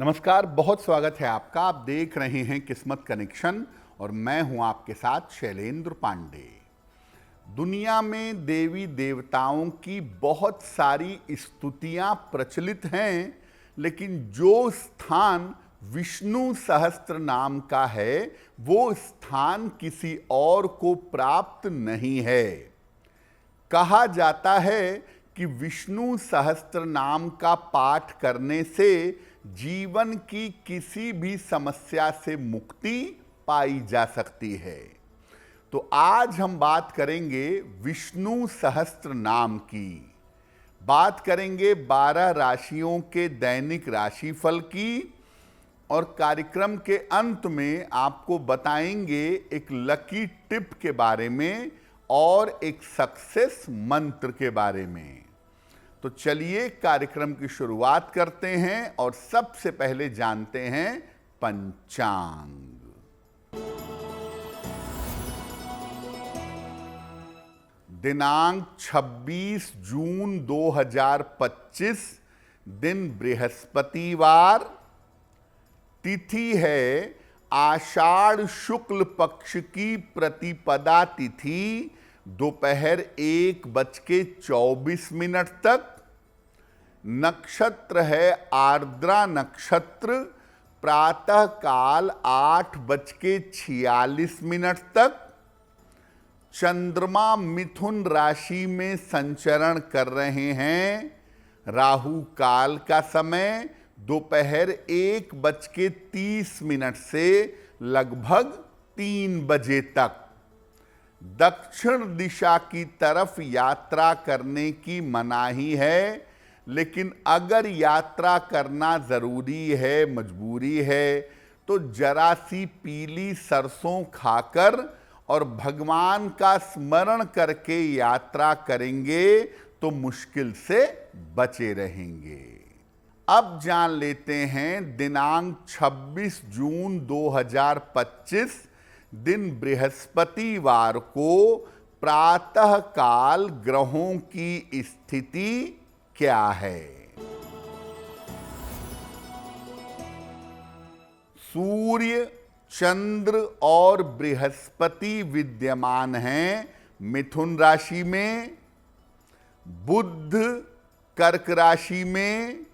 नमस्कार, बहुत स्वागत है आपका। आप देख रहे हैं किस्मत कनेक्शन और मैं हूं आपके साथ शैलेंद्र पांडे। दुनिया में देवी देवताओं की बहुत सारी स्तुतियां प्रचलित हैं, लेकिन जो स्थान विष्णु सहस्त्र नाम का है वो स्थान किसी और को प्राप्त नहीं है। कहा जाता है कि विष्णु सहस्त्र नाम का पाठ करने से जीवन की किसी भी समस्या से मुक्ति पाई जा सकती है। तो आज हम बात करेंगे विष्णु सहस्त्र नाम की। बात करेंगे 12 राशियों के दैनिक राशिफल की और कार्यक्रम के अंत में आपको बताएंगे एक लकी टिप के बारे में और एक सक्सेस मंत्र के बारे में। तो चलिए कार्यक्रम की शुरुआत करते हैं और सबसे पहले जानते हैं पंचांग। दिनांक 26 जून 2025, दिन बृहस्पतिवार, तिथि है आषाढ़ शुक्ल पक्ष की प्रतिपदा तिथि दोपहर 1:24 तक। नक्षत्र है आर्द्रा नक्षत्र, प्रातः काल 8:46 तक। चंद्रमा मिथुन राशि में संचरण कर रहे हैं। राहु काल का समय दोपहर 1:30 से लगभग 3 बजे तक। दक्षिण दिशा की तरफ यात्रा करने की मनाही है, लेकिन अगर यात्रा करना जरूरी है, मजबूरी है, तो जरा सी पीली सरसों खाकर और भगवान का स्मरण करके यात्रा करेंगे तो मुश्किल से बचे रहेंगे। अब जान लेते हैं दिनांक 26 जून 2025, दिन बृहस्पतिवार को प्रातः काल ग्रहों की स्थिति क्या है। सूर्य, चंद्र और बृहस्पति विद्यमान हैं मिथुन राशि में। बुध कर्क राशि में,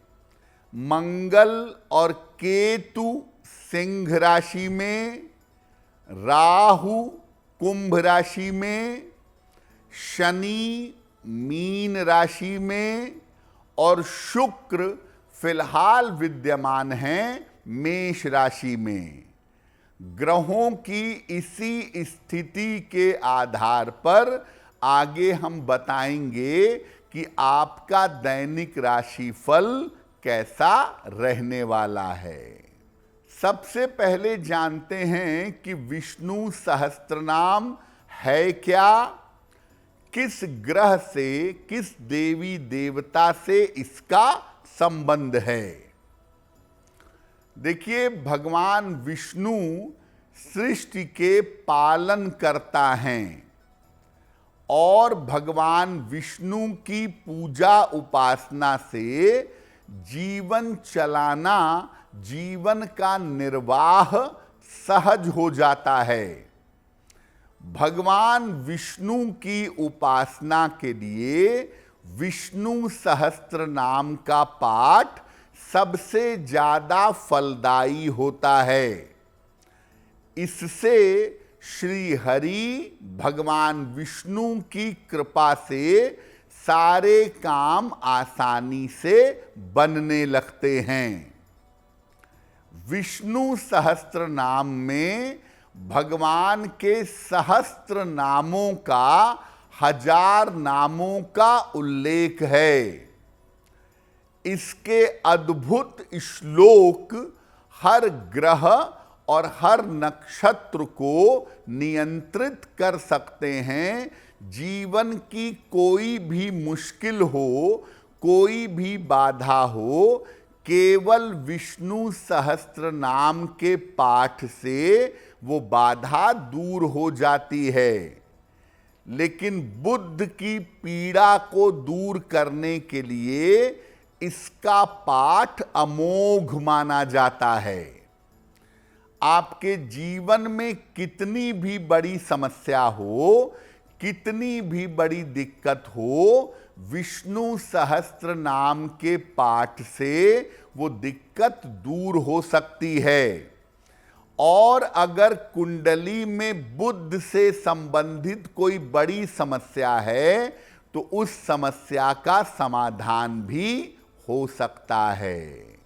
मंगल और केतु सिंह राशि में, राहु कुंभ राशि में, शनि मीन राशि में और शुक्र फिलहाल विद्यमान हैं मेष राशि में। ग्रहों की इसी स्थिति के आधार पर आगे हम बताएंगे कि आपका दैनिक राशिफल कैसा रहने वाला है। सबसे पहले जानते हैं कि विष्णु सहस्त्रनाम है क्या, किस ग्रह से, किस देवी देवता से इसका संबंध है। देखिए, भगवान विष्णु सृष्टि के पालन करता हैं और भगवान विष्णु की पूजा उपासना से जीवन चलाना, जीवन का निर्वाह सहज हो जाता है। भगवान विष्णु की उपासना के लिए विष्णु सहस्त्र नाम का पाठ सबसे ज्यादा फलदायी होता है। इससे श्री हरि भगवान विष्णु की कृपा से सारे काम आसानी से बनने लगते हैं। विष्णु सहस्त्र नाम में भगवान के सहस्त्र नामों का, 1000 नामों का उल्लेख है। इसके अद्भुत श्लोक हर ग्रह और हर नक्षत्र को नियंत्रित कर सकते हैं। जीवन की कोई भी मुश्किल हो, कोई भी बाधा हो, केवल विष्णु सहस्त्र नाम के पाठ से वो बाधा दूर हो जाती है। लेकिन बुद्ध की पीड़ा को दूर करने के लिए इसका पाठ अमोघ माना जाता है। आपके जीवन में कितनी भी बड़ी समस्या हो, कितनी भी बड़ी दिक्कत हो, विष्णु सहस्त्र नाम के पाठ से वो दिक्कत दूर हो सकती है। और अगर कुंडली में बुध से संबंधित कोई बड़ी समस्या है तो उस समस्या का समाधान भी हो सकता है।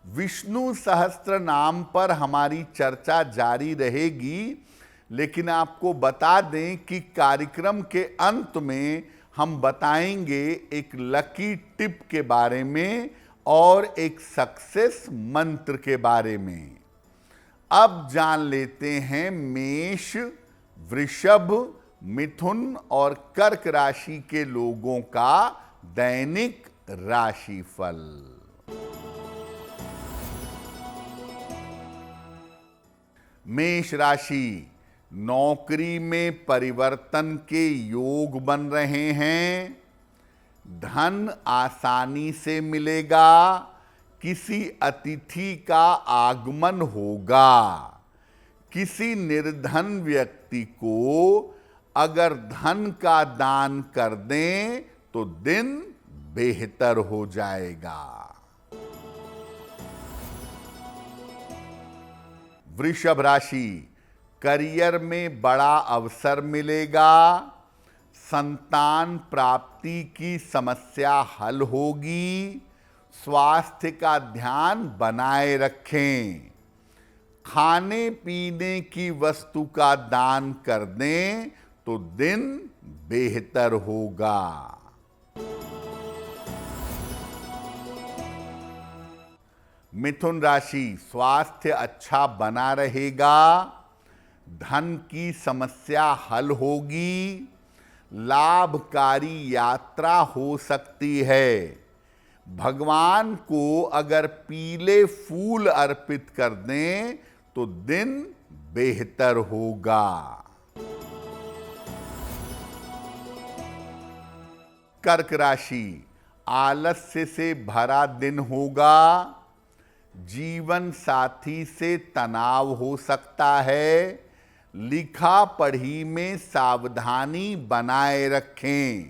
विष्णु सहस्त्र नाम पर हमारी चर्चा जारी रहेगी, लेकिन आपको बता दें कि कार्यक्रम के अंत में हम बताएंगे एक लकी टिप के बारे में और एक सक्सेस मंत्र के बारे में। अब जान लेते हैं मेष, वृषभ, मिथुन और कर्क राशि के लोगों का दैनिक राशिफल। मेष राशि, नौकरी में परिवर्तन के योग बन रहे हैं। धन आसानी से मिलेगा। किसी अतिथि का आगमन होगा। किसी निर्धन व्यक्ति को अगर धन का दान कर दें तो दिन बेहतर हो जाएगा। वृषभ राशि, करियर में बड़ा अवसर मिलेगा। संतान प्राप्ति की समस्या हल होगी। स्वास्थ्य का ध्यान बनाए रखें। खाने पीने की वस्तु का दान कर दें तो दिन बेहतर होगा। मिथुन राशि, स्वास्थ्य अच्छा बना रहेगा। धन की समस्या हल होगी। लाभकारी यात्रा हो सकती है। भगवान को अगर पीले फूल अर्पित कर दें तो दिन बेहतर होगा। कर्क राशि, आलस्य से भरा दिन होगा। जीवन साथी से तनाव हो सकता है। लिखा पढ़ी में सावधानी बनाए रखें।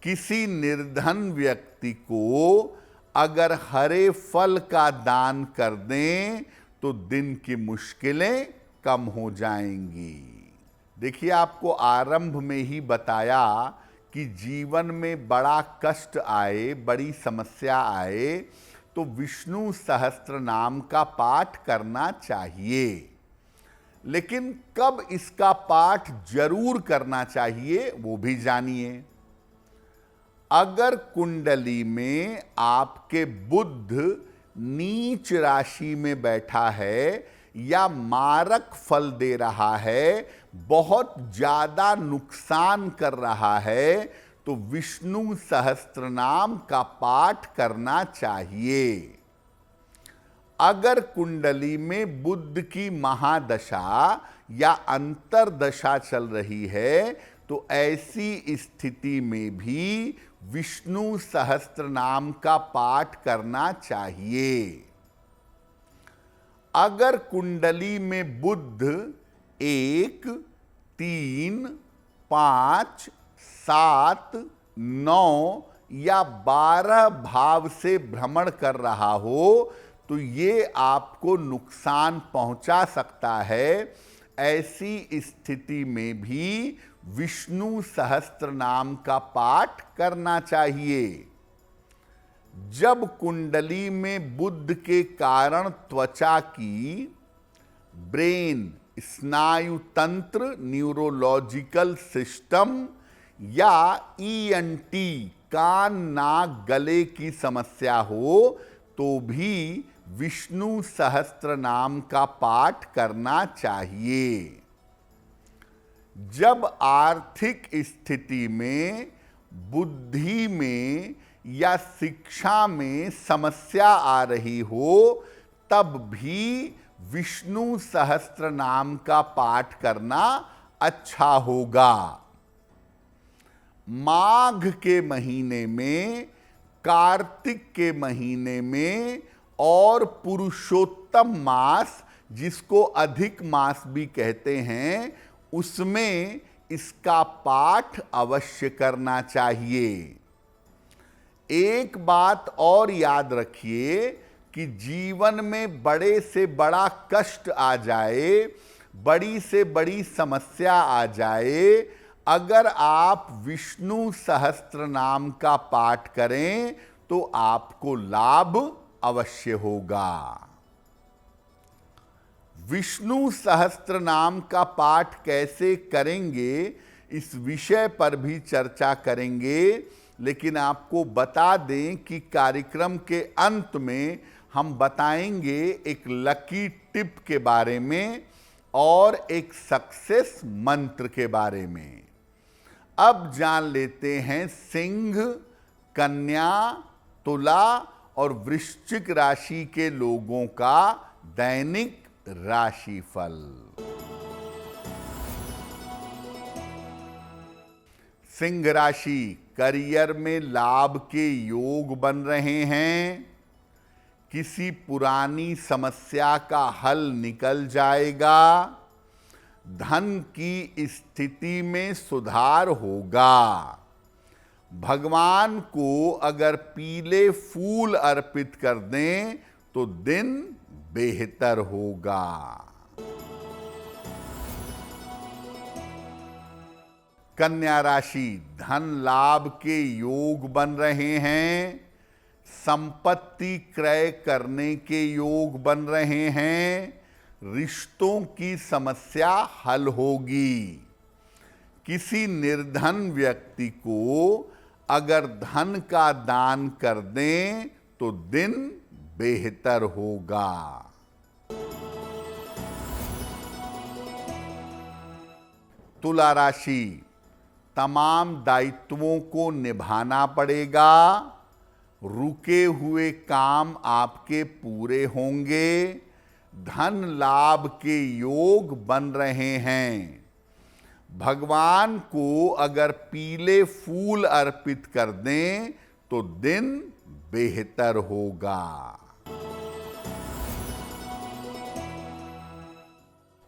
किसी निर्धन व्यक्ति को अगर हरे फल का दान कर दें तो दिन की मुश्किलें कम हो जाएंगी। देखिए, आपको आरंभ में ही बताया कि जीवन में बड़ा कष्ट आए, बड़ी समस्या आए तो विष्णु सहस्त्र नाम का पाठ करना चाहिए। लेकिन कब इसका पाठ जरूर करना चाहिए वो भी जानिए। अगर कुंडली में आपके बुध नीच राशि में बैठा है या मारक फल दे रहा है, बहुत ज्यादा नुकसान कर रहा है, तो विष्णु सहस्त्र नाम का पाठ करना चाहिए। अगर कुंडली में बुध की महादशा या अंतरदशा चल रही है तो ऐसी स्थिति में भी विष्णु सहस्त्र नाम का पाठ करना चाहिए। अगर कुंडली में बुध 1, 3, 5, 7, 9 या 12 भाव से भ्रमण कर रहा हो तो ये आपको नुकसान पहुंचा सकता है। ऐसी स्थिति में भी विष्णु सहस्त्र नाम का पाठ करना चाहिए। जब कुंडली में बुध के कारण त्वचा की, ब्रेन, स्नायु तंत्र, न्यूरोलॉजिकल सिस्टम या ईएनटी, कान, नाक, गले की समस्या हो तो भी विष्णु सहस्त्र नाम का पाठ करना चाहिए। जब आर्थिक स्थिति में, बुद्धि में या शिक्षा में समस्या आ रही हो तब भी विष्णु सहस्त्र नाम का पाठ करना अच्छा होगा। माघ के महीने में, कार्तिक के महीने में और पुरुषोत्तम मास, जिसको अधिक मास भी कहते हैं, उसमें इसका पाठ अवश्य करना चाहिए। एक बात और याद रखिए कि जीवन में बड़े से बड़ा कष्ट आ जाए, बड़ी से बड़ी समस्या आ जाए, अगर आप विष्णु सहस्त्र नाम का पाठ करें तो आपको लाभ अवश्य होगा। विष्णु सहस्त्र नाम का पाठ कैसे करेंगे, इस विषय पर भी चर्चा करेंगे, लेकिन आपको बता दें कि कार्यक्रम के अंत में हम बताएंगे एक लकी टिप के बारे में और एक सक्सेस मंत्र के बारे में। अब जान लेते हैं सिंह, कन्या, तुला और वृश्चिक राशि के लोगों का दैनिक राशिफल। सिंह राशि, करियर में लाभ के योग बन रहे हैं। किसी पुरानी समस्या का हल निकल जाएगा। धन की स्थिति में सुधार होगा। भगवान को अगर पीले फूल अर्पित कर दें तो दिन बेहतर होगा। कन्या राशि, धन लाभ के योग बन रहे हैं। संपत्ति क्रय करने के योग बन रहे हैं। रिश्तों की समस्या हल होगी। किसी निर्धन व्यक्ति को अगर धन का दान कर दें तो दिन बेहतर होगा। तुला राशि, तमाम दायित्वों को निभाना पड़ेगा। रुके हुए काम आपके पूरे होंगे। धन लाभ के योग बन रहे हैं। भगवान को अगर पीले फूल अर्पित कर दें तो दिन बेहतर होगा।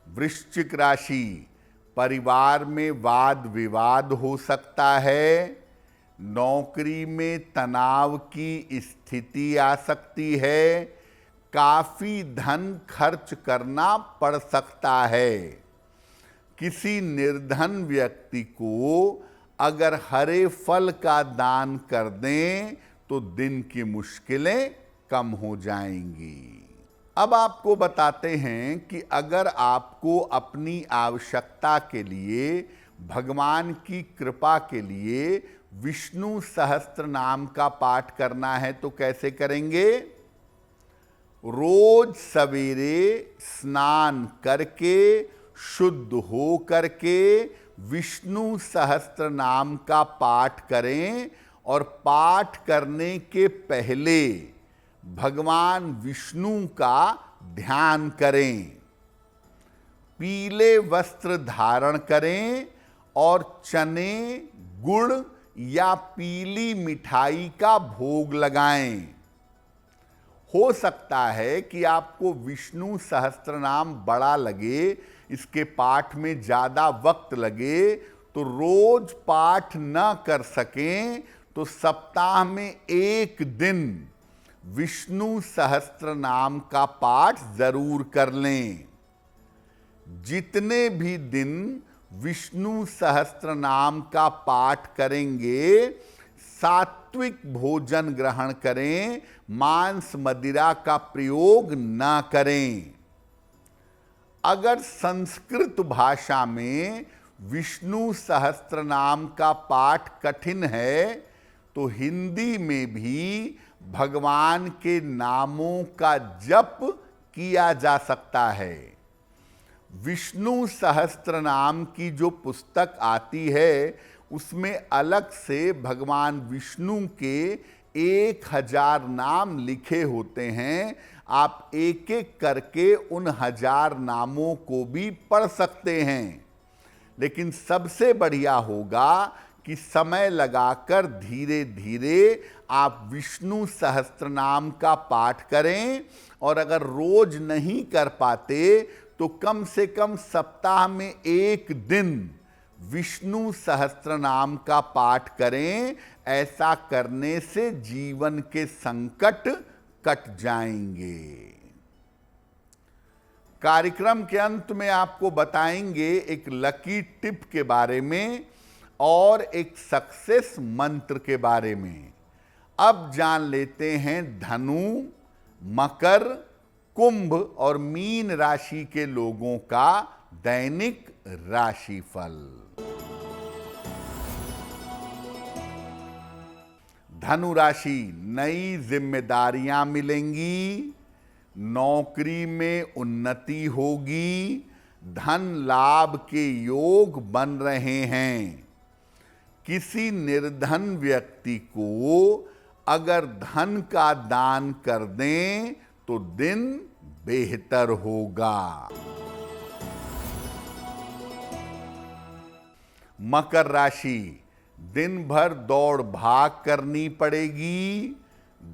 वृश्चिक राशि, परिवार में वाद विवाद हो सकता है। नौकरी में तनाव की स्थिति आ सकती है। काफी धन खर्च करना पड़ सकता है। किसी निर्धन व्यक्ति को अगर हरे फल का दान कर दें तो दिन की मुश्किलें कम हो जाएंगी। अब आपको बताते हैं कि अगर आपको अपनी आवश्यकता के लिए, भगवान की कृपा के लिए विष्णु सहस्त्र नाम का पाठ करना है तो कैसे करेंगे। रोज सवेरे स्नान करके, शुद्ध हो करके विष्णु सहस्त्र नाम का पाठ करें और पाठ करने के पहले भगवान विष्णु का ध्यान करें। पीले वस्त्र धारण करें और चने, गुड़ या पीली मिठाई का भोग लगाएं। हो सकता है कि आपको विष्णु सहस्त्र नाम बड़ा लगे, इसके पाठ में ज़्यादा वक्त लगे, तो रोज पाठ न कर सकें तो सप्ताह में एक दिन विष्णु सहस्त्र नाम का पाठ जरूर कर लें। जितने भी दिन विष्णु सहस्त्र नाम का पाठ करेंगे, सात्विक भोजन ग्रहण करें, मांस मदिरा का प्रयोग न करें। अगर संस्कृत भाषा में विष्णु सहस्त्र नाम का पाठ कठिन है तो हिंदी में भी भगवान के नामों का जप किया जा सकता है। विष्णु सहस्त्र नाम की जो पुस्तक आती है उसमें अलग से भगवान विष्णु के 1000 नाम लिखे होते हैं। आप एक एक करके उन 1000 नामों को भी पढ़ सकते हैं। लेकिन सबसे बढ़िया होगा कि समय लगाकर धीरे धीरे आप विष्णु सहस्त्रनाम का पाठ करें, और अगर रोज नहीं कर पाते तो कम से कम सप्ताह में एक दिन विष्णु सहस्त्रनाम का पाठ करें। ऐसा करने से जीवन के संकट कट जाएंगे। कार्यक्रम के अंत में आपको बताएंगे एक लकी टिप के बारे में और एक सक्सेस मंत्र के बारे में। अब जान लेते हैं धनु, मकर, कुंभ और मीन राशि के लोगों का दैनिक राशिफल। धनु राशि, नई जिम्मेदारियां मिलेंगी, नौकरी में उन्नति होगी, धन लाभ के योग बन रहे हैं। किसी निर्धन व्यक्ति को अगर धन का दान कर दें तो दिन बेहतर होगा। मकर राशि, दिन भर दौड़ भाग करनी पड़ेगी,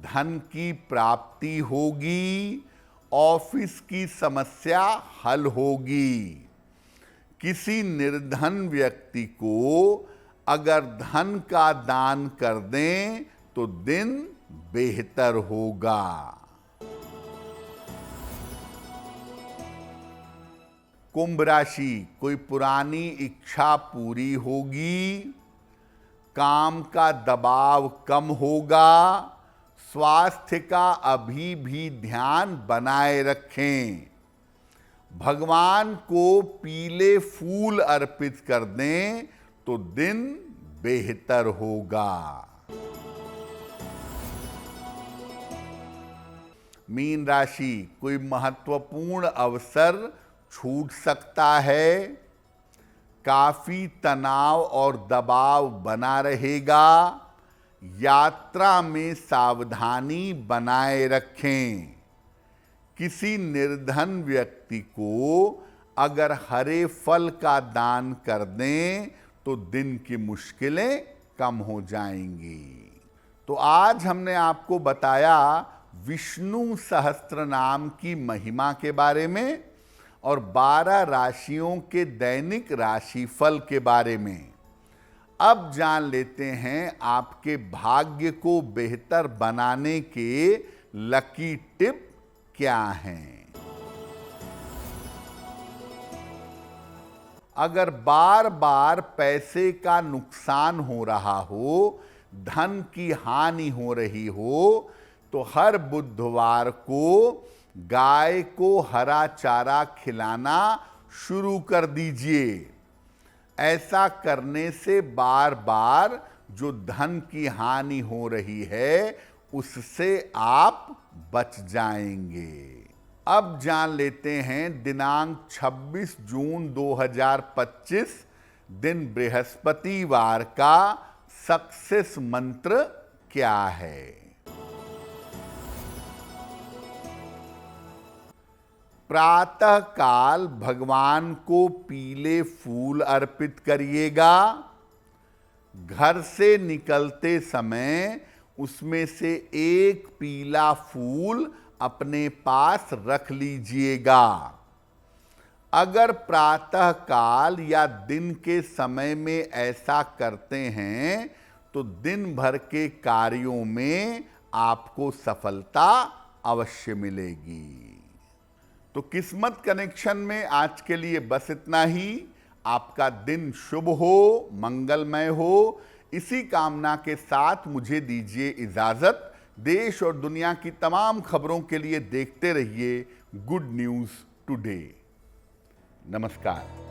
धन की प्राप्ति होगी, ऑफिस की समस्या हल होगी। किसी निर्धन व्यक्ति को अगर धन का दान कर दें तो दिन बेहतर होगा। कुंभ राशि, कोई पुरानी इच्छा पूरी होगी, काम का दबाव कम होगा, स्वास्थ्य का अभी भी ध्यान बनाए रखें। भगवान को पीले फूल अर्पित कर दें तो दिन बेहतर होगा। मीन राशि, कोई महत्वपूर्ण अवसर छूट सकता है, काफी तनाव और दबाव बना रहेगा, यात्रा में सावधानी बनाए रखें। किसी निर्धन व्यक्ति को अगर हरे फल का दान कर दें तो दिन की मुश्किलें कम हो जाएंगी। तो आज हमने आपको बताया विष्णु सहस्त्रनाम की महिमा के बारे में और 12 राशियों के दैनिक राशिफल के बारे में। अब जान लेते हैं आपके भाग्य को बेहतर बनाने के लकी टिप क्या हैं। अगर बार बार पैसे का नुकसान हो रहा हो, धन की हानि हो रही हो, तो हर बुधवार को गाय को हरा चारा खिलाना शुरू कर दीजिए। ऐसा करने से बार बार जो धन की हानि हो रही है उससे आप बच जाएंगे। अब जान लेते हैं दिनांक 26 जून 2025 दिन बृहस्पतिवार का सक्सेस मंत्र क्या है। प्रातः काल भगवान को पीले फूल अर्पित करिएगा। घर से निकलते समय उसमें से एक पीला फूल अपने पास रख लीजिएगा। अगर प्रातः काल या दिन के समय में ऐसा करते हैं तो दिन भर के कार्यों में आपको सफलता अवश्य मिलेगी। तो किस्मत कनेक्शन में आज के लिए बस इतना ही। आपका दिन शुभ हो, मंगलमय हो, इसी कामना के साथ मुझे दीजिए इजाजत। देश और दुनिया की तमाम खबरों के लिए देखते रहिए गुड न्यूज़ टुडे। नमस्कार।